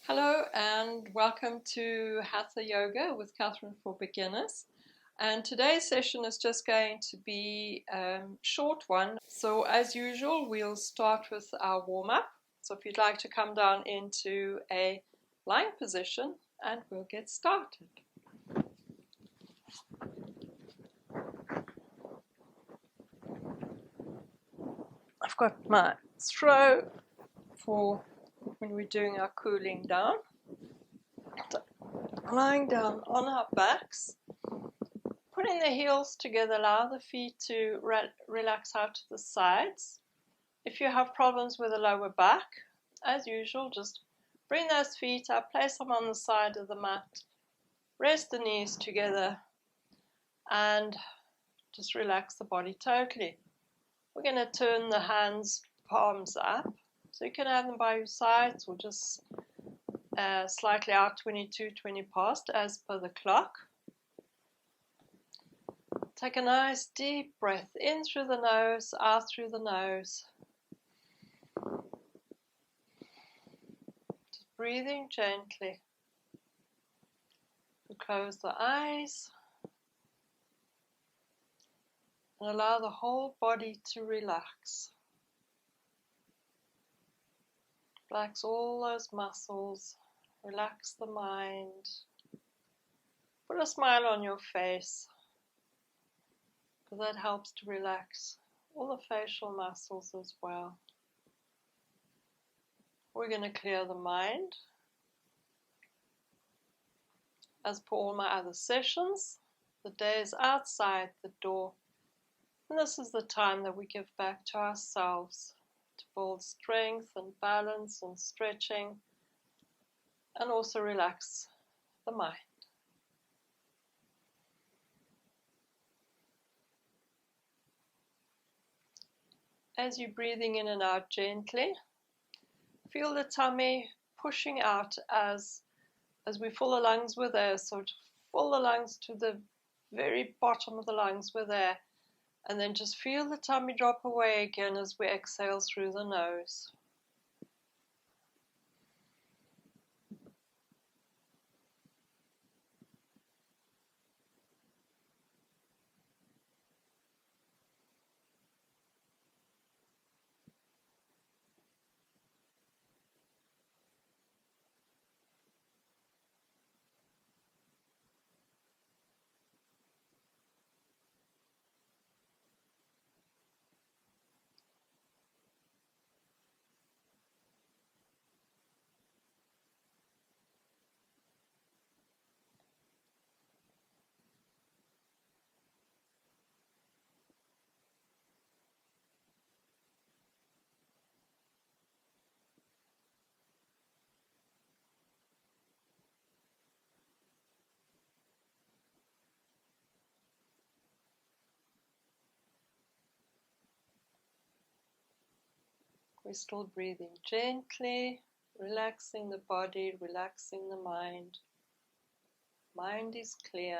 Hello and welcome to Hatha Yoga with Catherine for Beginners. And today's session is just going to be a short one. So as usual, we'll start with our warm-up. So if you'd like to come down into a lying position and we'll get started. I've got my throw for when we're doing our cooling down. So, lying down on our backs, putting the heels together, allow the feet to relax out to the sides. If you have problems with the lower back, as usual, just bring those feet up, place them on the side of the mat, rest the knees together, and just relax the body totally. We're going to turn the hands, palms up, so you can have them by your sides or just slightly out 22, 20 past as per the clock. Take a nice deep breath in through the nose, out through the nose. Just breathing gently. Close the eyes and allow the whole body to relax. Relax all those muscles. Relax the mind. Put a smile on your face, because that helps to relax all the facial muscles as well. We're going to clear the mind. As per all my other sessions, the day is outside the door, and this is the time that we give back to ourselves to build strength and balance and stretching, and also relax the mind. As you're breathing in and out gently, feel the tummy pushing out as we fill the lungs with air. So to fill the lungs to the very bottom of the lungs with air, and then just feel the tummy drop away again as we exhale through the nose. We're still breathing gently, relaxing the body, relaxing the mind. Mind is clear.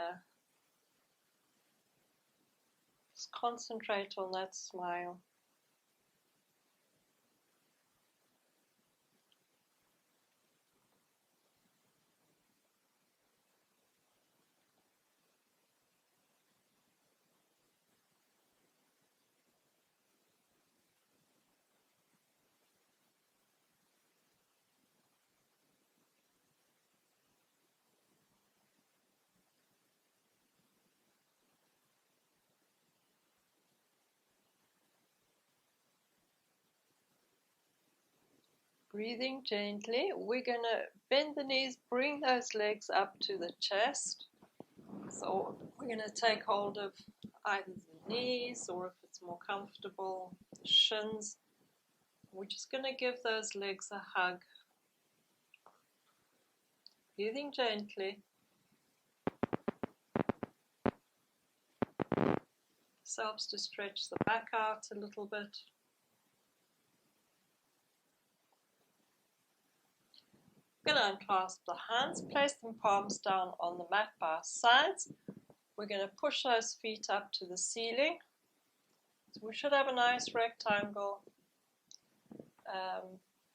Just concentrate on that smile. Breathing gently, we're going to bend the knees, bring those legs up to the chest. So we're going to take hold of either the knees, or if it's more comfortable, the shins. We're just going to give those legs a hug. Breathing gently. This helps to stretch the back out a little bit. We're going to unclasp the hands, place them palms down on the mat by our sides. We're going to push those feet up to the ceiling. So we should have a nice rectangle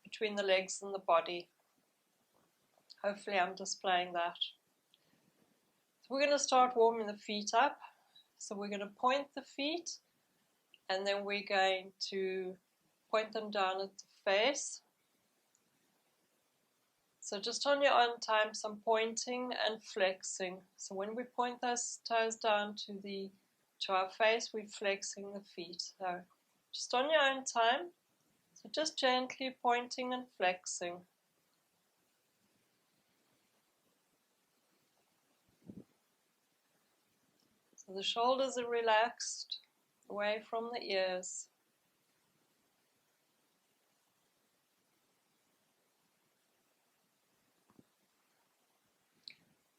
between the legs and the body. Hopefully I'm displaying that. So we're going to start warming the feet up. So we're going to point the feet, and then we're going to point them down at the face. So just on your own time, some pointing and flexing. So when we point those toes down to our face, we're flexing the feet. So just on your own time. So just gently pointing and flexing. So the shoulders are relaxed, away from the ears.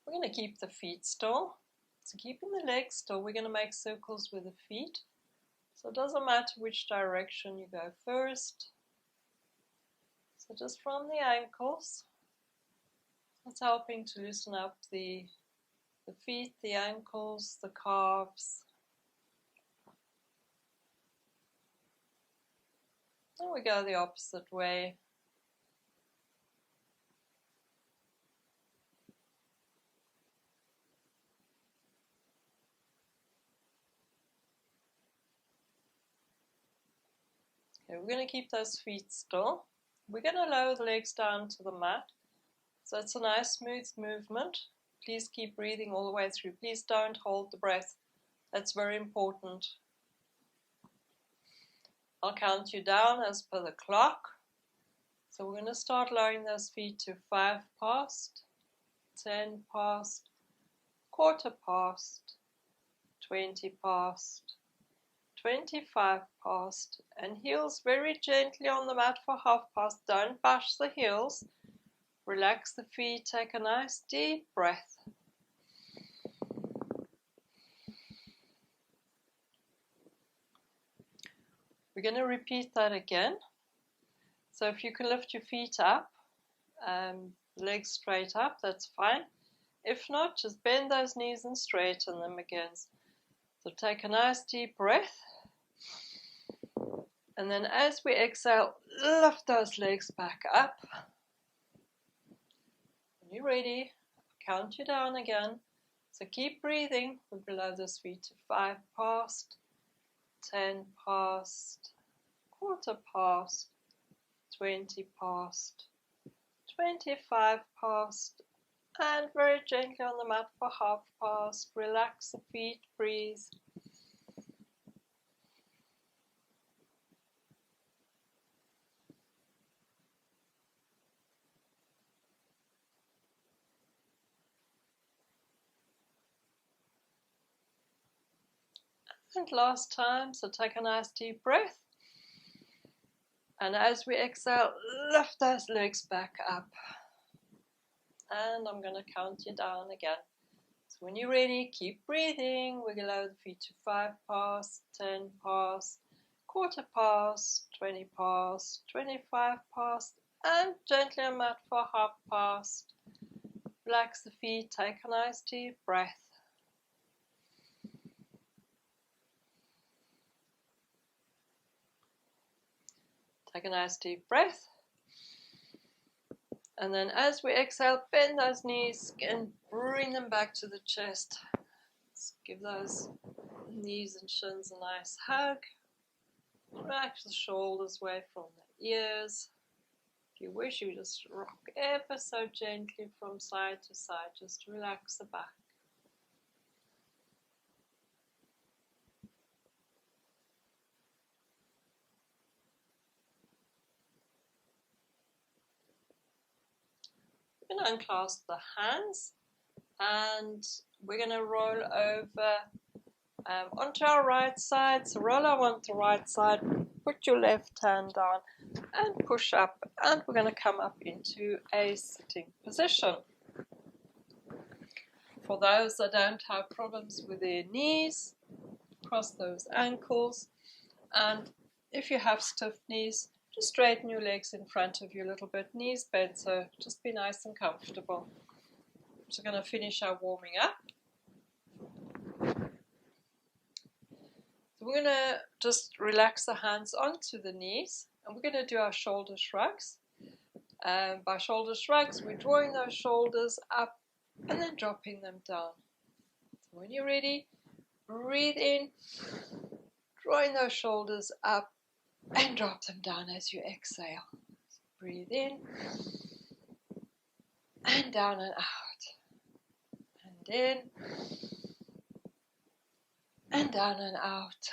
We're going to keep the feet still. So keeping the legs still, we're going to make circles with the feet. So it doesn't matter which direction you go first. So just from the ankles, that's helping to loosen up the feet, the ankles, the calves. And we go the opposite way. Okay, we're going to keep those feet still. We're going to lower the legs down to the mat. So it's a nice smooth movement. Please keep breathing all the way through. Please don't hold the breath. That's very important. I'll count you down as per the clock. So we're going to start lowering those feet to 5 past, 10 past, quarter past, 20 past, 25 past, and heels very gently on the mat for half past. Don't bash the heels. Relax the feet, take a nice deep breath. We're going to repeat that again. So if you can lift your feet up, legs straight up, that's fine. If not, just bend those knees and straighten them again. So take a nice deep breath. And then as we exhale, lift those legs back up. When you're ready, I'll count you down again. So keep breathing. We're below those feet to 5 past, 10 past, quarter past, 20 past, 25 past, and very gently on the mat for half past. Relax the feet, breathe. And last time, so take a nice deep breath. And as we exhale, lift those legs back up. And I'm going to count you down again. So when you're ready, keep breathing. We're going to lower the feet to 5 past, 10 past, quarter past, 20 past, 25 past, and gently on mat for half past. Relax the feet, take a nice deep breath. Take a nice deep breath. And then as we exhale, bend those knees and bring them back to the chest. Let's give those knees and shins a nice hug. Relax the shoulders away from the ears. If you wish, you just rock ever so gently from side to side. Just relax the back. We're going to unclasp the hands and we're going to roll over onto our right side. So roll over onto the right side, put your left hand down and push up, and we're going to come up into a sitting position. For those that don't have problems with their knees, cross those ankles, and if you have stiff knees, just straighten your legs in front of you a little bit, knees bent, so just be nice and comfortable. So we're going to finish our warming up. So we're going to just relax the hands onto the knees, and we're going to do our shoulder shrugs. by shoulder shrugs, we're drawing those shoulders up and then dropping them down. So when you're ready, breathe in, drawing those shoulders up and drop them down as you exhale. So breathe in and down and out. And in and down and out.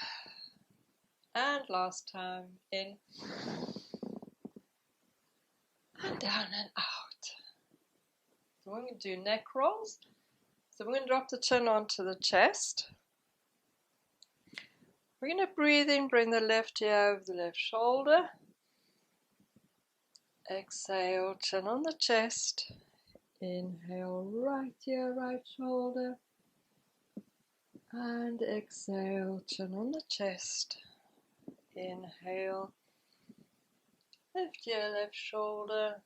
And last time, in and down and out. So we're going to do neck rolls. So we're going to drop the chin onto the chest. We're going to breathe in, bring the left ear over the left shoulder. Exhale, chin on the chest. Inhale, right ear, right shoulder. And exhale, chin on the chest. Inhale, left ear, left shoulder.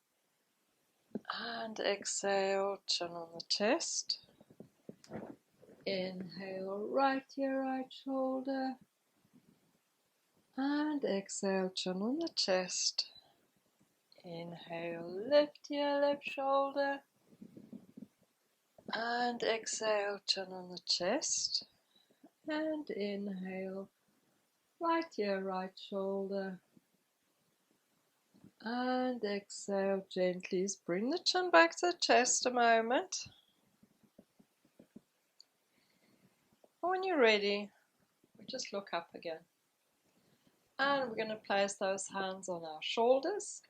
And exhale, chin on the chest. Inhale, right ear, right shoulder. And exhale, chin on the chest. Inhale, left ear, left shoulder. And exhale, chin on the chest. And inhale, right ear, right shoulder. And exhale, gently bring the chin back to the chest a moment. When you're ready, we just look up again. And we're going to place those hands on our shoulders.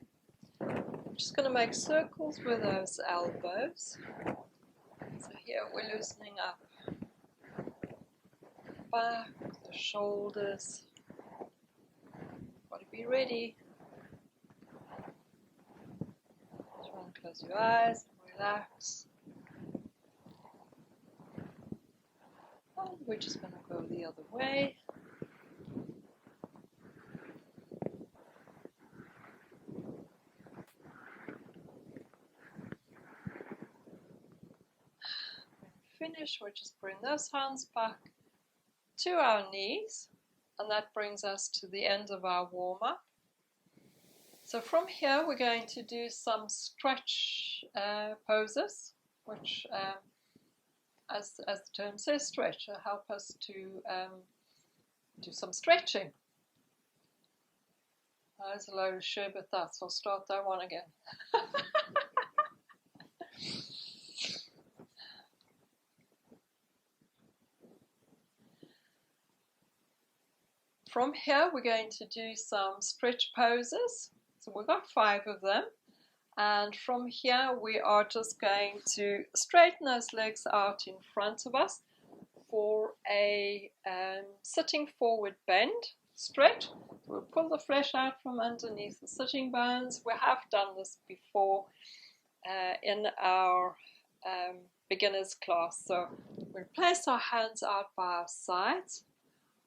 We're just going to make circles with those elbows. So here we're loosening up the back, the shoulders. Got to be ready. Try and close your eyes and relax. And we're just going to go the other way. Finish, we'll just bring those hands back to our knees, and that brings us to the end of our warm-up. So from here we're going to do some stretch poses, which as the term says, stretch, help us to do some stretching. There's a load of sherbet that, so I'll start that one again. From here we're going to do some stretch poses. So we've got 5 of them. And from here we are just going to straighten those legs out in front of us for a sitting forward bend stretch. We'll pull the flesh out from underneath the sitting bones. We have done this before in our beginners class. So we'll place our hands out by our sides.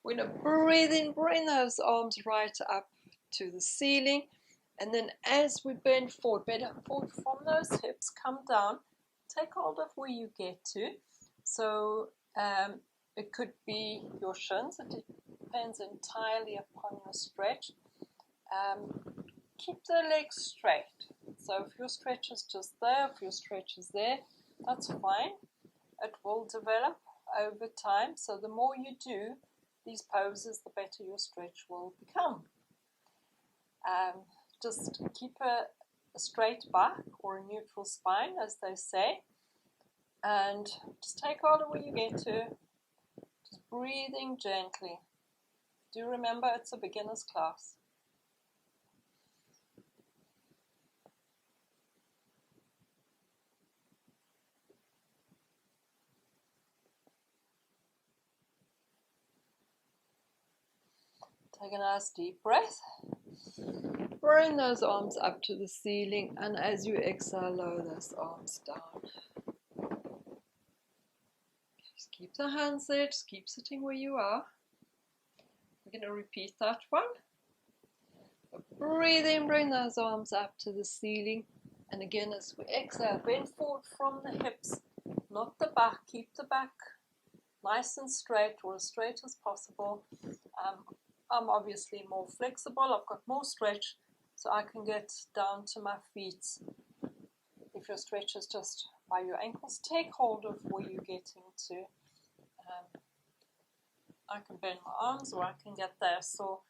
We're going to breathe in, bring those arms right up to the ceiling. And then as we bend forward from those hips, come down, take hold of where you get to. So it could be your shins, it depends entirely upon your stretch. Keep the legs straight. So if your stretch is just there, if your stretch is there, that's fine. It will develop over time. So the more you do these poses, the better your stretch will become. Just keep a straight back or a neutral spine, as they say, and just take hold of where you get to, just breathing gently. Do remember it's a beginner's class. Take a nice deep breath. Bring those arms up to the ceiling, and as you exhale, lower those arms down. Just keep the hands there, just keep sitting where you are. We're going to repeat that one. Breathe in, bring those arms up to the ceiling, and again as we exhale, bend forward from the hips, not the back. Keep the back nice and straight, or as straight as possible. I'm obviously more flexible, I've got more stretch, so I can get down to my feet. If your stretch is just by your ankles, take hold of where you're getting to. I can bend my arms or I can get there. So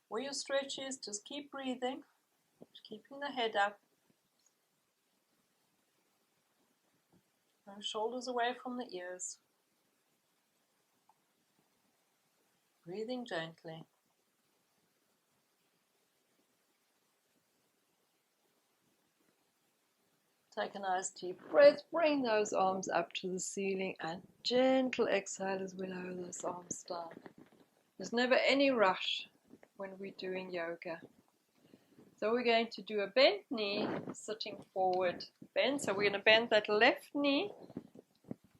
where your stretch is, just keep breathing, keeping the head up. And shoulders away from the ears. Breathing gently. Take a nice deep breath, bring those arms up to the ceiling and gentle exhale as we lower those arms down. There's never any rush when we're doing yoga. So we're going to do a bent knee, sitting forward bend. So we're going to bend that left knee,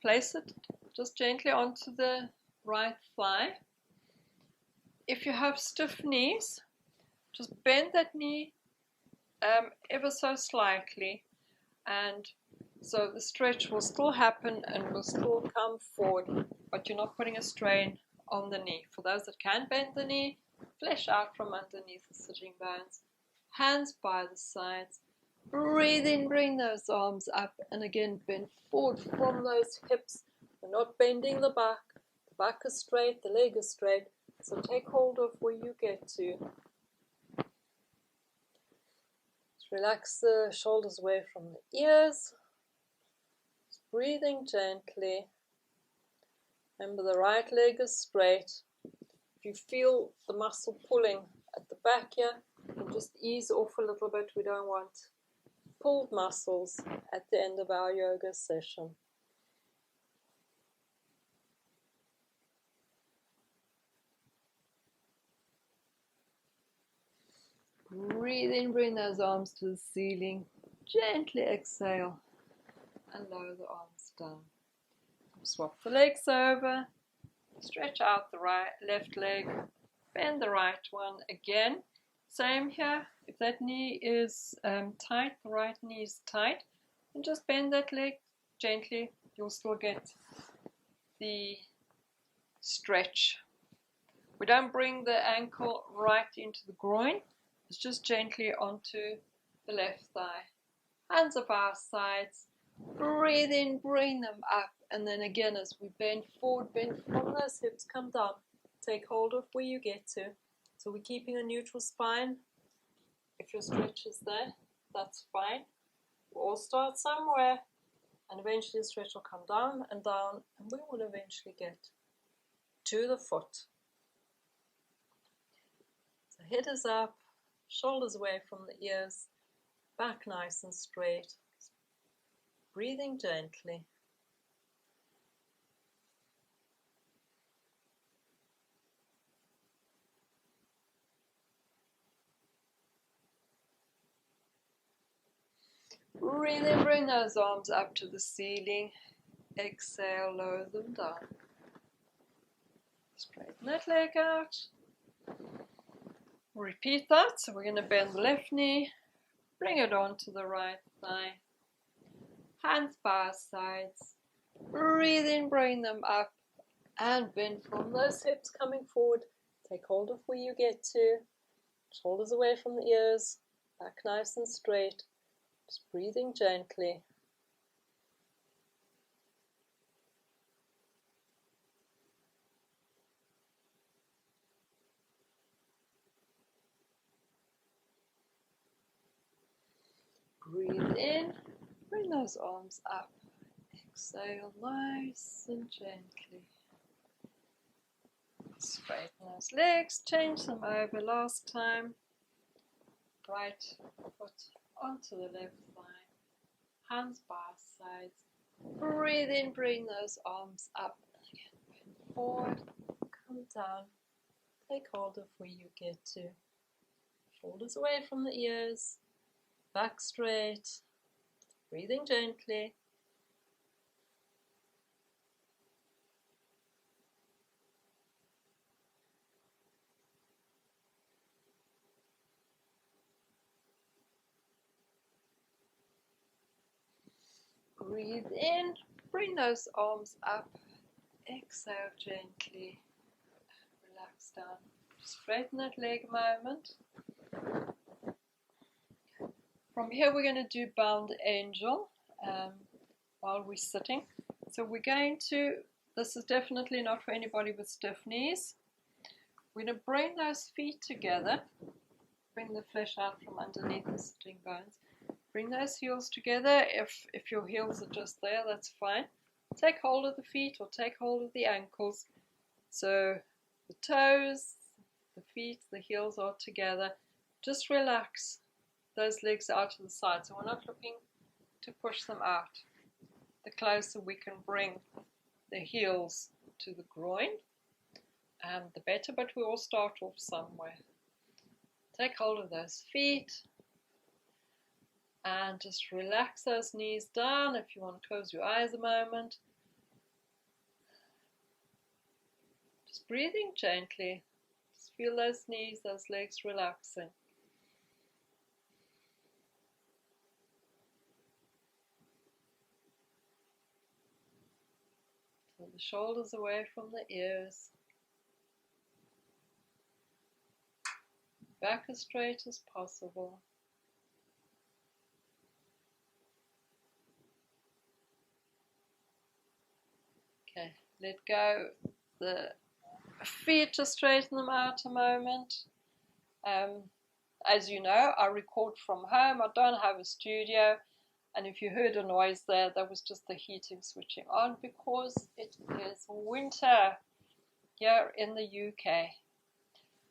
place it just gently onto the right thigh. If you have stiff knees, just bend that knee ever so slightly, and so the stretch will still happen and will still come forward, but you're not putting a strain on the knee. For those that can bend the knee, flesh out from underneath the sitting bones, hands by the sides. Breathe in, bring those arms up, and again bend forward from those hips. We're not bending the back is straight, the leg is straight, so take hold of where you get to. Relax the shoulders away from the ears. Just breathing gently. Remember, the right leg is straight. If you feel the muscle pulling at the back here, you can just ease off a little bit. We don't want pulled muscles at the end of our yoga session. Breathe in, bring those arms to the ceiling. Gently exhale and lower the arms down. Swap the legs over. Stretch out the left leg. Bend the right one again. Same here. If that knee is tight, the right knee is tight, and just bend that leg gently. You'll still get the stretch. We don't bring the ankle right into the groin. It's just gently onto the left thigh. Hands up our sides. Breathe in, bring them up. And then again, as we bend forward, bend from those hips, come down. Take hold of where you get to. So we're keeping a neutral spine. If your stretch is there, that's fine. We'll all start somewhere. And eventually the stretch will come down, and we will eventually get to the foot. So head is up. Shoulders away from the ears, back nice and straight, breathing gently. Breathe in, bring those arms up to the ceiling. Exhale, lower them down. Straighten that leg out. Repeat that. So we're going to bend the left knee, bring it onto the right thigh. Hands by our sides. Breathe in, bring them up, and bend from those hips coming forward. Take hold of where you get to. Shoulders away from the ears, back nice and straight. Just breathing gently. Breathe in, bring those arms up. Exhale nice and gently. Straighten those legs, change them over. Last time, right foot onto the left thigh, hands by sides. Breathe in, bring those arms up. Again, bend forward, come down. Take hold of where you get to. Shoulders away from the ears. Back straight, breathing gently. Breathe in, bring those arms up. Exhale gently, relax down. Straighten that leg a moment. From here we're going to do bound angel while we're sitting. So we're going to, this is definitely not for anybody with stiff knees. We're going to bring those feet together, bring the flesh out from underneath the sitting bones. Bring those heels together. If your heels are just there, that's fine. Take hold of the feet or take hold of the ankles. So the toes, the feet, the heels are together. Just relax those legs out to the side. So we're not looking to push them out. The closer we can bring the heels to the groin, the better, but we all start off somewhere. Take hold of those feet and just relax those knees down. If you want to close your eyes a moment, just breathing gently. Just feel those knees, those legs relaxing. So the shoulders away from the ears. Back as straight as possible. Okay, let go the feet, just straighten them out a moment. As you know, I record from home. I don't have a studio. And if you heard a noise there, that was just the heating switching on because it is winter here in the UK.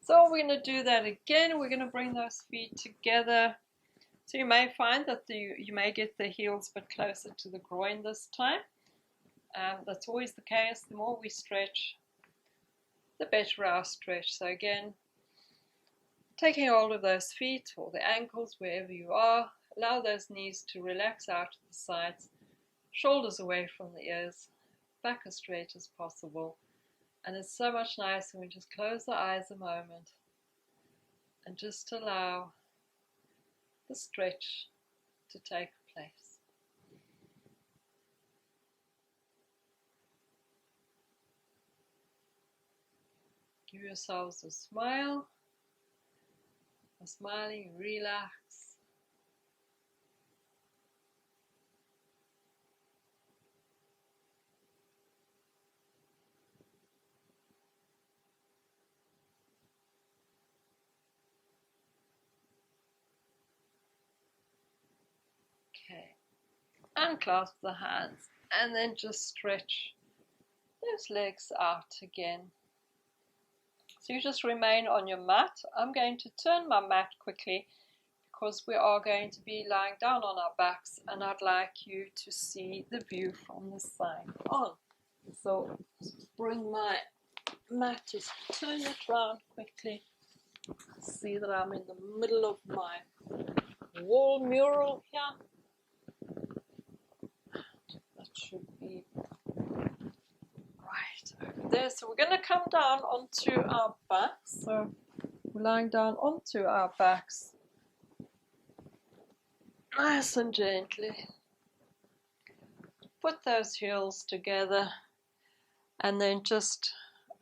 So we're going to do that again. We're going to bring those feet together. So you may find that you may get the heels a bit closer to the groin this time. That's always the case. The more we stretch, the better our stretch. So again, taking hold of those feet or the ankles, wherever you are, allow those knees to relax out to the sides, shoulders away from the ears, back as straight as possible. And it's so much nicer when we just close the eyes a moment and just allow the stretch to take place. Give yourselves a smile. A smiling, relax. Okay. Unclasp the hands and then just stretch those legs out again. So you just remain on your mat. I'm going to turn my mat quickly because we are going to be lying down on our backs and I'd like you to see the view from the side on. So bring my mat, just turn it round quickly. See that I'm in the middle of my wall mural here. That should be right over there. So we're going to come down onto our backs. So we're lying down onto our backs, nice and gently. Put those heels together and then just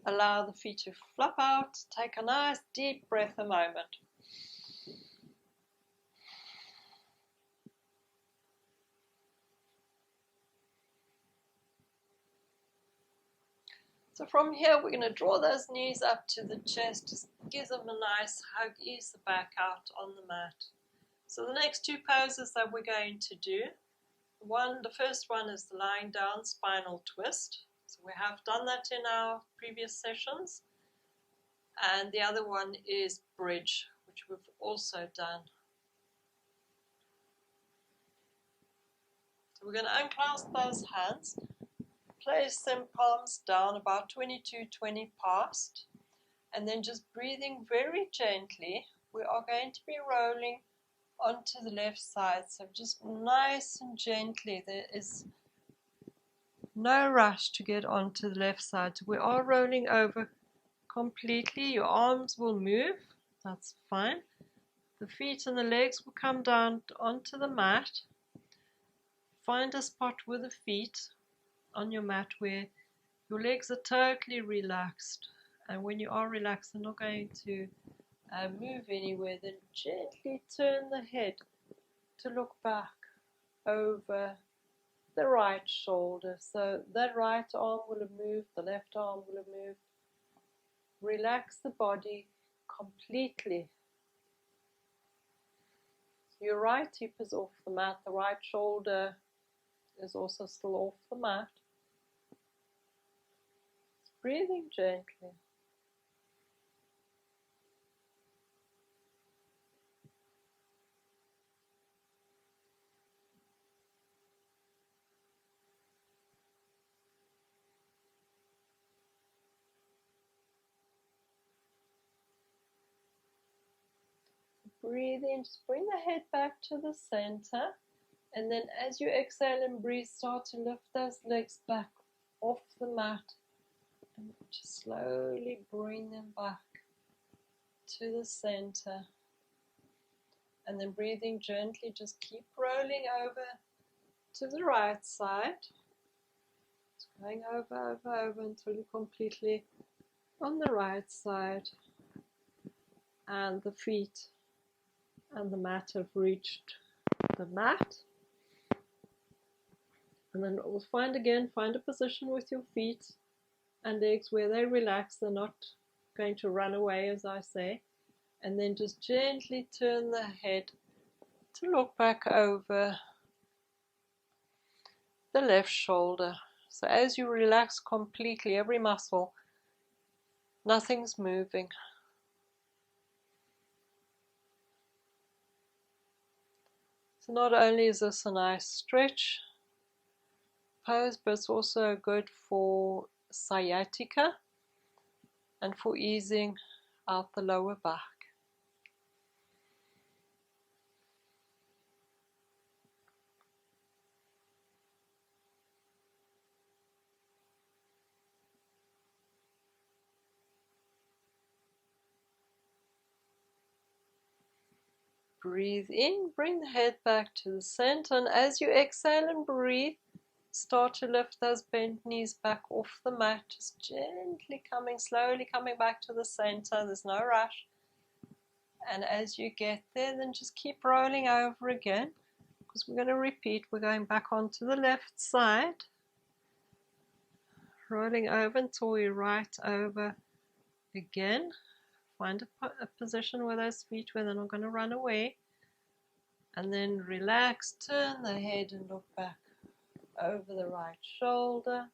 allow the feet to flop out. Take a nice deep breath a moment. So from here, we're going to draw those knees up to the chest, just give them a nice hug, ease the back out on the mat. So the next two poses that we're going to do, the first one is the lying down spinal twist. So we have done that in our previous sessions. And the other one is bridge, which we've also done. So we're going to unclasp those hands. Place them palms down about 22-20 past, and then just breathing very gently, we are going to be rolling onto the left side. So just nice and gently. There is no rush to get onto the left side. So we are rolling over completely. Your arms will move. That's fine. The feet and the legs will come down onto the mat. Find a spot with the feet on your mat where your legs are totally relaxed, and when you are relaxed and not going to move anywhere, then gently turn the head to look back over the right shoulder. So that right arm will have moved, the left arm will have moved. Relax the body completely. Your right hip is off the mat, the right shoulder is also still off the mat. Breathing gently. Breathe in, just bring the head back to the center, and then as you exhale and breathe, start to lift those legs back off the mat and just slowly bring them back to the center. And then breathing gently, just keep rolling over to the right side. Just going over until you're completely on the right side. And the feet and the mat have reached the mat. And then find a position with your feet and legs where they relax. They're not going to run away, as I say. And then just gently turn the head to look back over the left shoulder. So as you relax completely, every muscle, nothing's moving. So not only is this a nice stretch pose, but it's also good for sciatica and for easing out the lower back. Breathe in, bring the head back to the center, and as you exhale and breathe, start to lift those bent knees back off the mat, just gently slowly coming back to the center. There's no rush. And as you get there, then just keep rolling over again, because we're going to repeat. We're going back onto the left side, rolling over until we right over again. Find a position with those feet where they're not going to run away. And then relax, turn the head and look back over the right shoulder.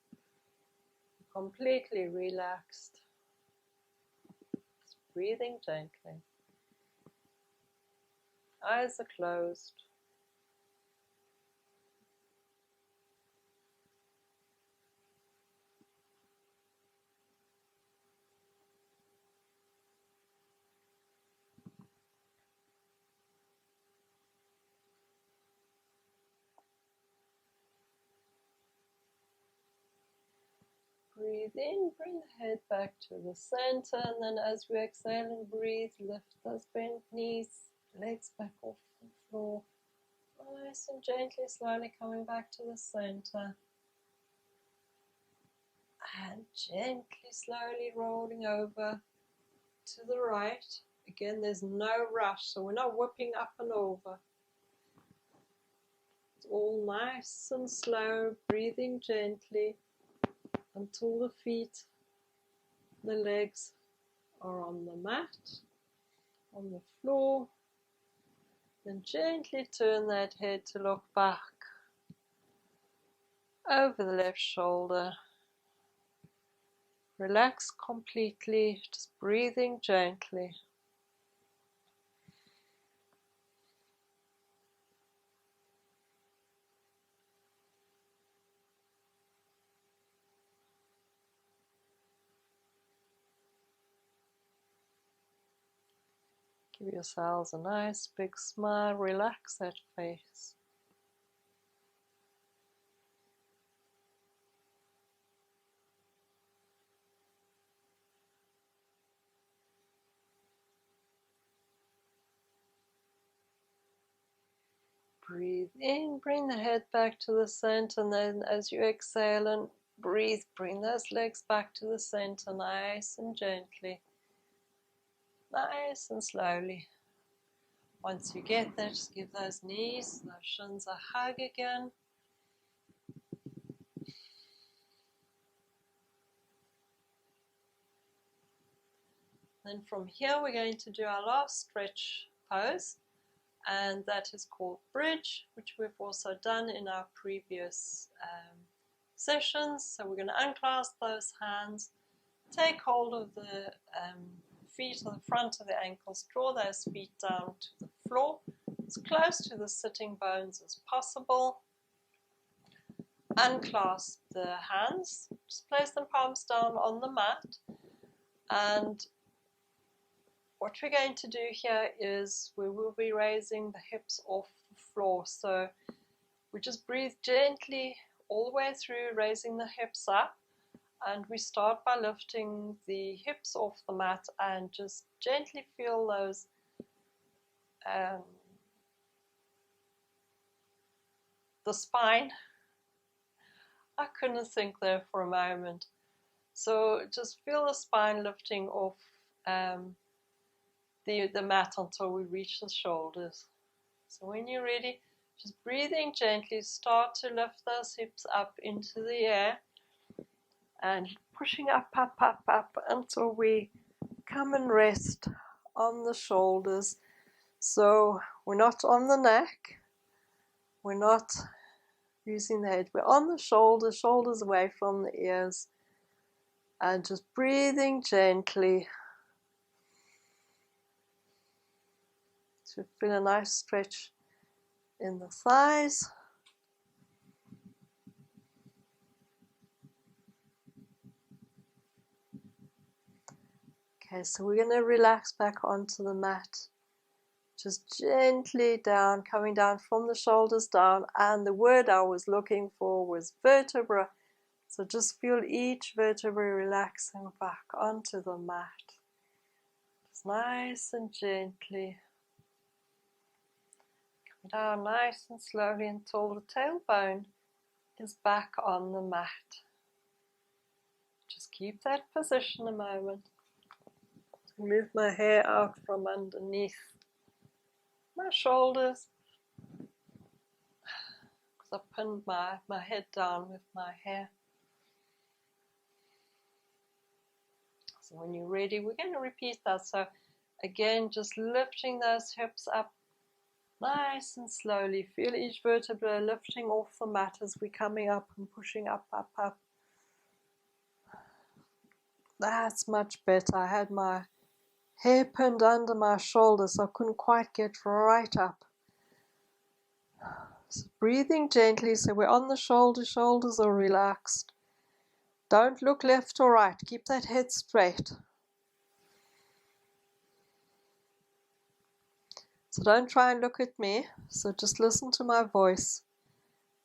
Completely relaxed. Just breathing gently. Eyes are closed. Breathe in, bring the head back to the center, and then as we exhale and breathe, lift those bent knees, legs back off the floor. Nice and gently, slowly coming back to the center. And gently, slowly rolling over to the right. Again, there's no rush, so we're not whipping up and over. It's all nice and slow, breathing gently until the feet, the legs are on the mat, on the floor. Then gently turn that head to look back over the left shoulder. Relax completely, just breathing gently. Give yourselves a nice big smile, relax that face. Breathe in, bring the head back to the center, and then as you exhale and breathe, bring those legs back to the center, nice and gently, nice and slowly. Once you get there, just give those knees, those shins a hug again. Then from here we're going to do our last stretch pose, and that is called bridge, which we've also done in our previous sessions. So we're going to unclasp those hands, take hold of the feet on the front of the ankles, draw those feet down to the floor, as close to the sitting bones as possible. Unclasp the hands, just place them palms down on the mat, and what we're going to do here is we will be raising the hips off the floor. So we just breathe gently all the way through, raising the hips up, and we start by lifting the hips off the mat and just gently feel those the spine. I couldn't think there for a moment. So just feel the spine lifting off the mat until we reach the shoulders. So when you're ready, just breathing gently, start to lift those hips up into the air and pushing up, up, up, up until we come and rest on the shoulders. So we're not on the neck, we're not using the head, we're on the shoulders, shoulders away from the ears, and just breathing gently to feel a nice stretch in the thighs. Okay, so we're going to relax back onto the mat. Just gently down, coming down from the shoulders down, and the word I was looking for was vertebra. So just feel each vertebra relaxing back onto the mat. Just nice and gently. Come down nice and slowly until the tailbone is back on the mat. Just keep that position a moment. Move my hair out from underneath my shoulders, because I pinned my head down with my hair. So when you're ready, we're going to repeat that. So again, just lifting those hips up nice and slowly. Feel each vertebra lifting off the mat as we're coming up and pushing up, up, up. That's much better. I had my hair pinned under my shoulders, so I couldn't quite get right up. So breathing gently, so we're on the shoulders are relaxed. Don't look left or right, keep that head straight. So don't try and look at me, so just listen to my voice.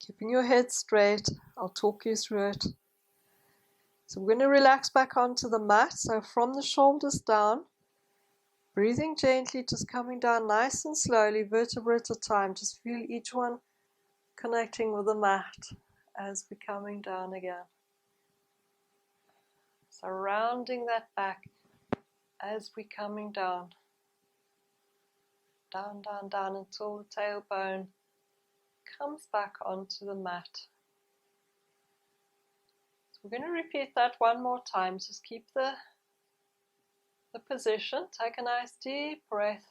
Keeping your head straight, I'll talk you through it. So we're going to relax back onto the mat, so from the shoulders down, breathing gently, just coming down nice and slowly, vertebra at a time. Just feel each one connecting with the mat as we're coming down again. So rounding that back as we're coming down. Down, down, down until the tailbone comes back onto the mat. So we're going to repeat that one more time. Just keep the position. Take a nice deep breath.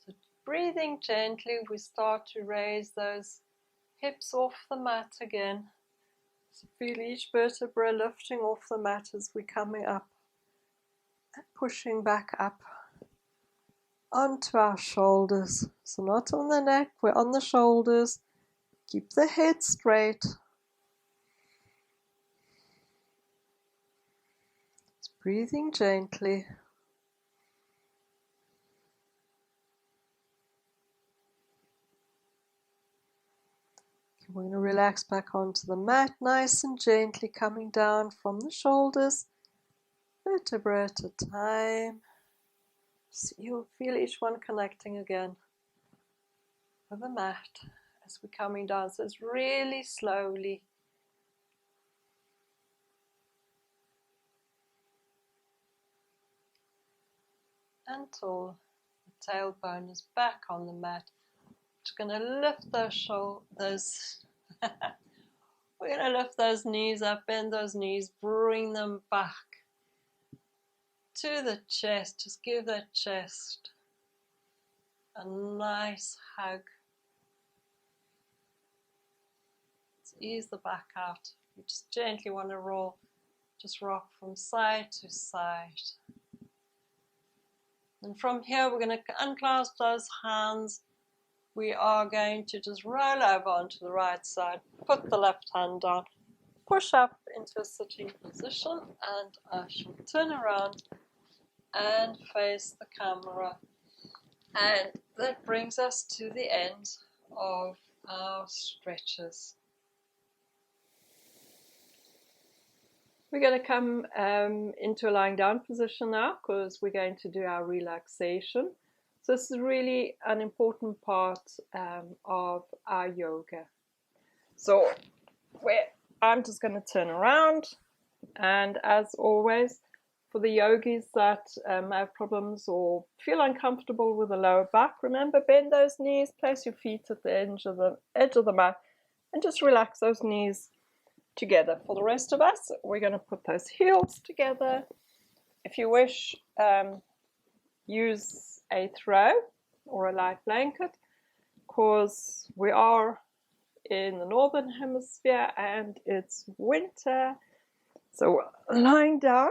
So breathing gently, we start to raise those hips off the mat again. So feel each vertebra lifting off the mat as we're coming up and pushing back up onto our shoulders. So not on the neck, we're on the shoulders. Keep the head straight. Just breathing gently. We're going to relax back onto the mat nice and gently, coming down from the shoulders, vertebra at a time. So you'll feel each one connecting again with the mat as we're coming down. So it's really slowly. until the tailbone is back on the mat. Just going to lift those shoulders. We're going to lift those knees up, bend those knees, bring them back to the chest. Just give that chest a nice hug. Let's ease the back out. You just gently want to roll, just rock from side to side. And from here, we're going to unclasp those hands. We are going to just roll over onto the right side, put the left hand down, push up into a sitting position, and I shall turn around and face the camera. And that brings us to the end of our stretches. We're going to come into a lying down position now because we're going to do our relaxation. So this is really an important part of our yoga. So I'm just going to turn around, and as always, for the yogis that have problems or feel uncomfortable with the lower back, remember, bend those knees, place your feet at the edge of the mat, and just relax those knees together. For the rest of us, we're going to put those heels together. If you wish, use a throw or a light blanket, because we are in the northern hemisphere and it's winter. So lying down,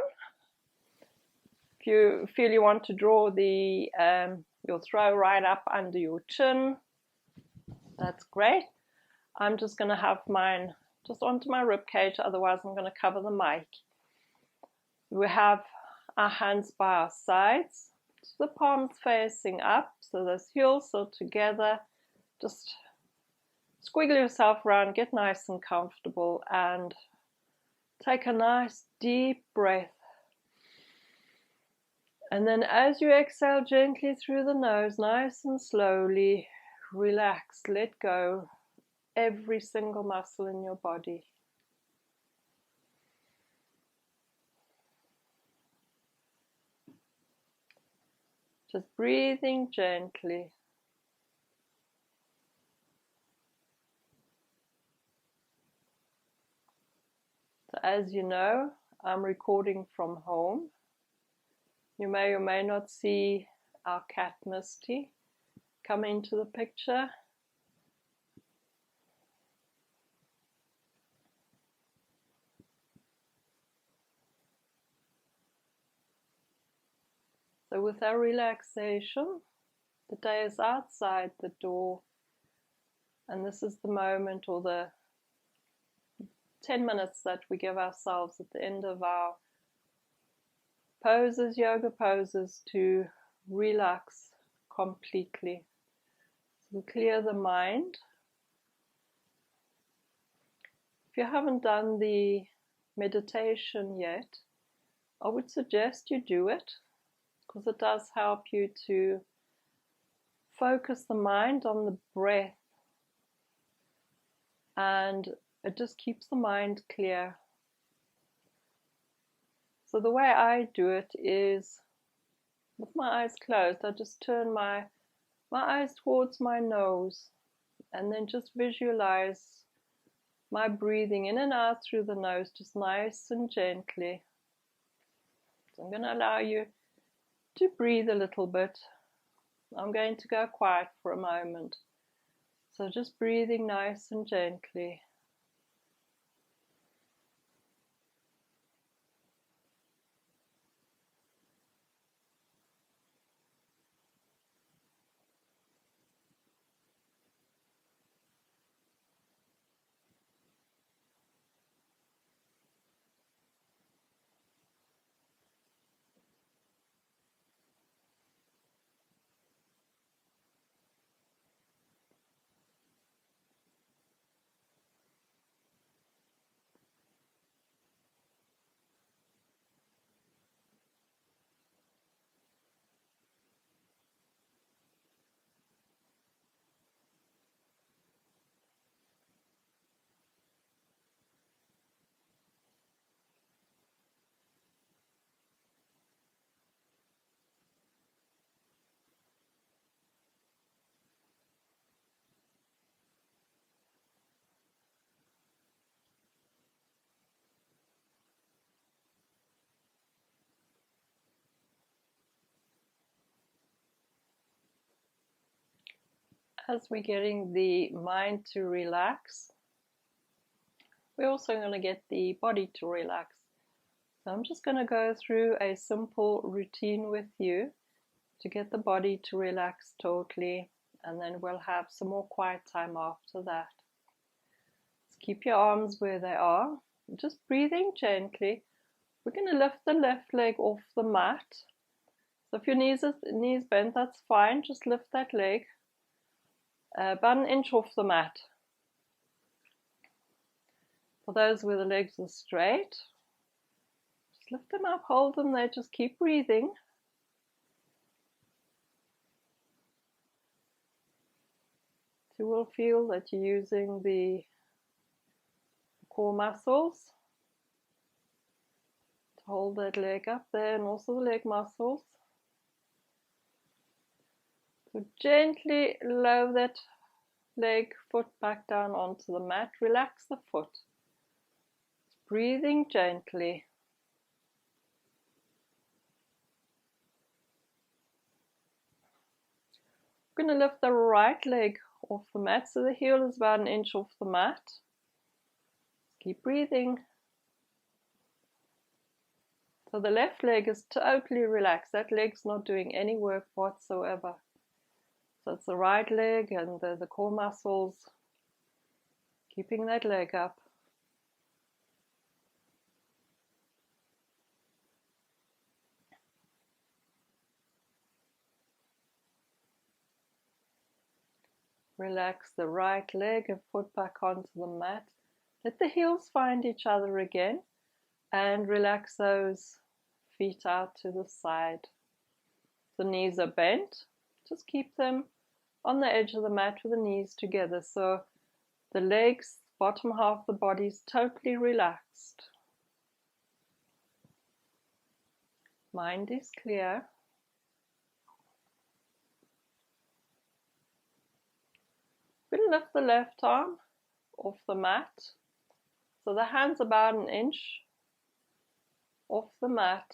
if you feel you want to draw your throw right up under your chin, that's great. I'm just going to have mine just onto my rib cage, otherwise I'm going to cover the mic. We have our hands by our sides, the palms facing up, so those heels are together. Just squiggle yourself around, get nice and comfortable, and take a nice deep breath. And then as you exhale gently through the nose, nice and slowly, relax, let go every single muscle in your body. Just breathing gently. So as you know, I'm recording from home. You may or may not see our cat Misty come into the picture. So with our relaxation, the day is outside the door, and this is the moment, or the 10 minutes that we give ourselves at the end of our poses, yoga poses, to relax completely. So clear the mind. If you haven't done the meditation yet, I would suggest you do it, because it does help you to focus the mind on the breath, and it just keeps the mind clear. So the way I do it is, with my eyes closed, I just turn my eyes towards my nose, and then just visualize my breathing in and out through the nose, just nice and gently. So I'm going to allow you to breathe a little bit. I'm going to go quiet for a moment. So just breathing nice and gently. as we're getting the mind to relax, we're also going to get the body to relax. So I'm just going to go through a simple routine with you to get the body to relax totally, and then we'll have some more quiet time after that. Just keep your arms where they are, just breathing gently. We're going to lift the left leg off the mat. So if your knees bent, that's fine, just lift that leg about 1 inch off the mat. For those where the legs are straight, just lift them up, hold them there, just keep breathing. You will feel that you're using the core muscles to hold that leg up there, and also the leg muscles. So gently lower that leg, foot back down onto the mat. Relax the foot. Breathing gently. I'm going to lift the right leg off the mat, so the heel is about 1 inch off the mat. Keep breathing. So the left leg is totally relaxed. That leg's not doing any work whatsoever. So it's the right leg and the core muscles keeping that leg up. Relax the right leg and foot back onto the mat. Let the heels find each other again, and relax those feet out to the side. The knees are bent. Just keep them on the edge of the mat with the knees together, so the legs, bottom half of the body is totally relaxed. Mind is clear. We're going to lift the left arm off the mat. So the hand's about 1 inch off the mat.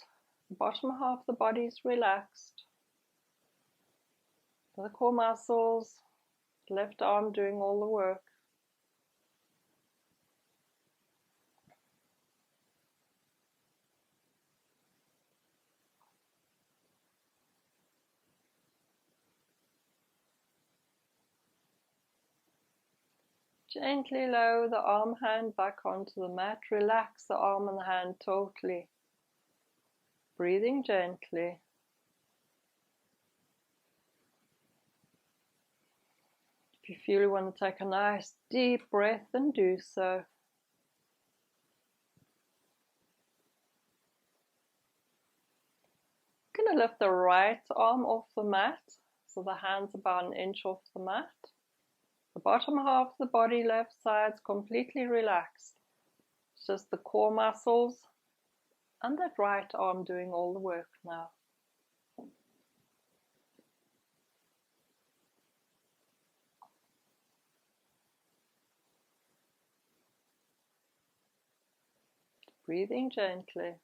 The bottom half of the body is relaxed. The core muscles, left arm doing all the work. Gently lower the arm hand back onto the mat. Relax the arm and the hand totally. Breathing gently. If you feel you want to take a nice deep breath, then do so. I'm going to lift the right arm off the mat, so the hand's about 1 inch off the mat. The bottom half of the body, left side, is completely relaxed. It's just the core muscles and that right arm doing all the work now. Breathing gently.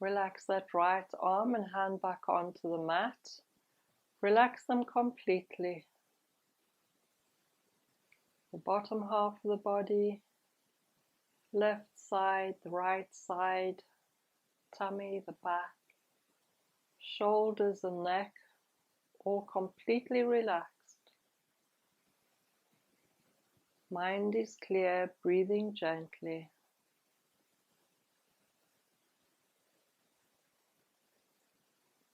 Relax that right arm and hand back onto the mat. Relax them completely. The bottom half of the body, left side, the right side, tummy, the back, shoulders and neck, all completely relaxed. Mind is clear, breathing gently.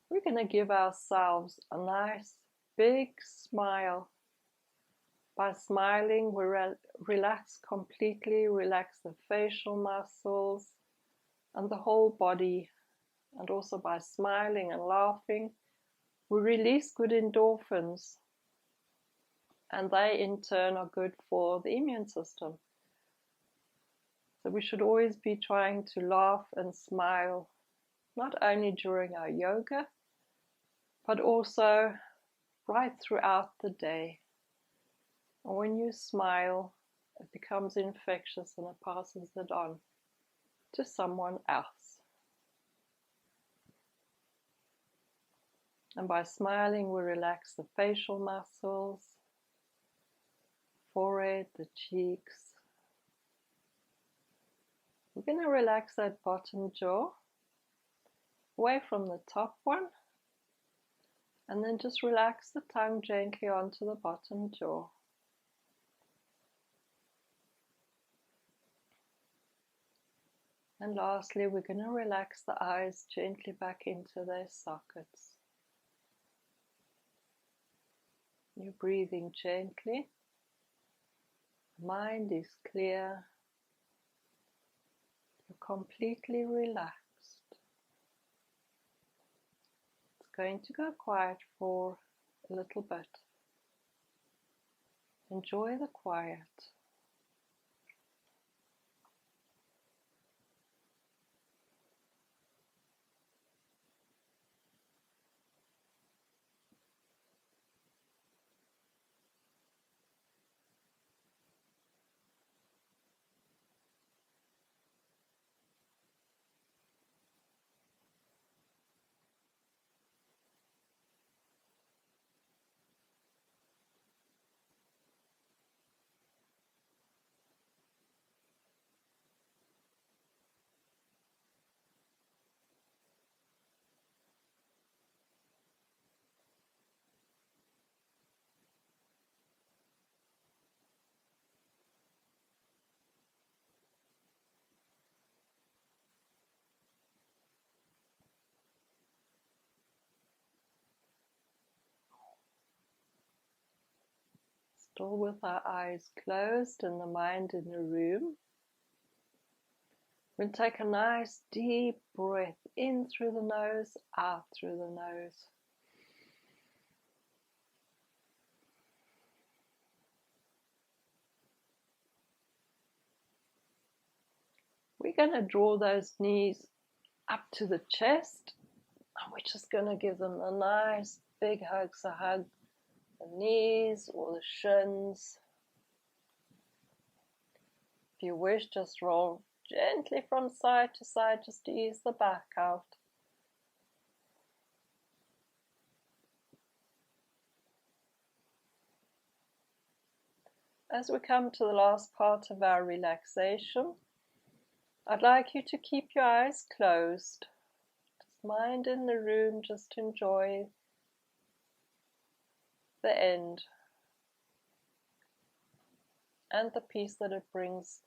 We're going to give ourselves a nice big smile. By smiling, we relax completely, relax the facial muscles and the whole body. And also by smiling and laughing, we release good endorphins. And they in turn are good for the immune system. So we should always be trying to laugh and smile, not only during our yoga, but also right throughout the day. And when you smile, it becomes infectious and it passes it on to someone else. And by smiling, we relax the facial muscles, forehead, the cheeks. We're going to relax that bottom jaw away from the top one, and then just relax the tongue gently onto the bottom jaw. And lastly, we're going to relax the eyes gently back into their sockets. You're breathing gently. Mind is clear. You're completely relaxed. It's going to go quiet for a little bit. Enjoy the quiet. Still with our eyes closed and the mind in the room. We'll take a nice deep breath in through the nose, out through the nose. We're going to draw those knees up to the chest, and we're just going to give them a nice big hug. So hug the knees or the shins. If you wish, just roll gently from side to side, just to ease the back out. As we come to the last part of our relaxation, I'd like you to keep your eyes closed. Just mind in the room, just enjoy the end and the peace that it brings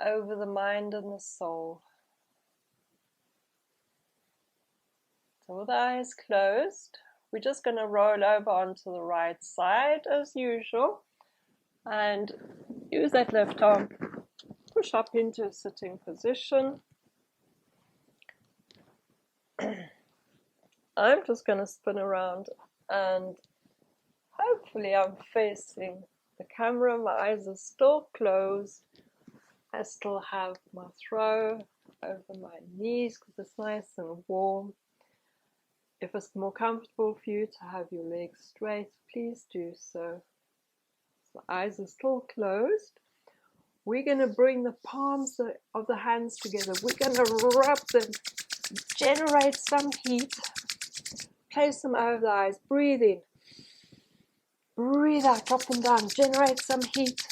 over the mind and the soul. So with the eyes closed, we're just going to roll over onto the right side as usual and use that left arm, push up into a sitting position. I'm just going to spin around, and hopefully I'm facing the camera. My eyes are still closed. I still have my throw over my knees because it's nice and warm. If it's more comfortable for you to have your legs straight, please do so. So eyes are still closed. We're going to bring the palms of the hands together. We're going to rub them, generate some heat, place them over the eyes, breathe in, breathe out, up and down, generate some heat,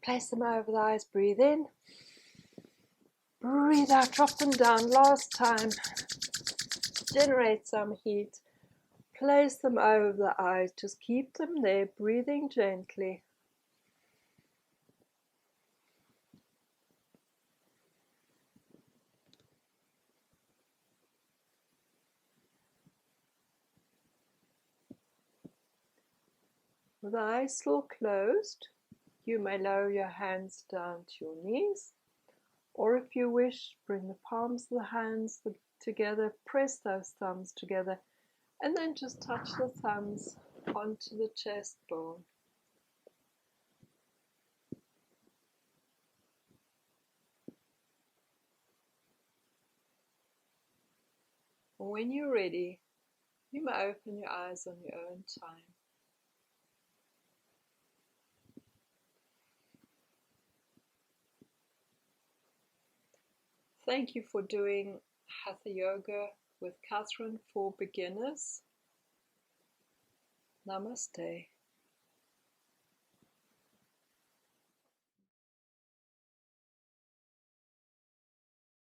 place them over the eyes, breathe in, breathe out, drop them down, last time, generate some heat, place them over the eyes, just keep them there, breathing gently. With the eyes still closed, you may lower your hands down to your knees, or if you wish, bring the palms of the hands together, press those thumbs together, and then just touch the thumbs onto the chest bone. When you're ready, you may open your eyes on your own time. Thank you for doing Hatha Yoga with Catherine for beginners. Namaste.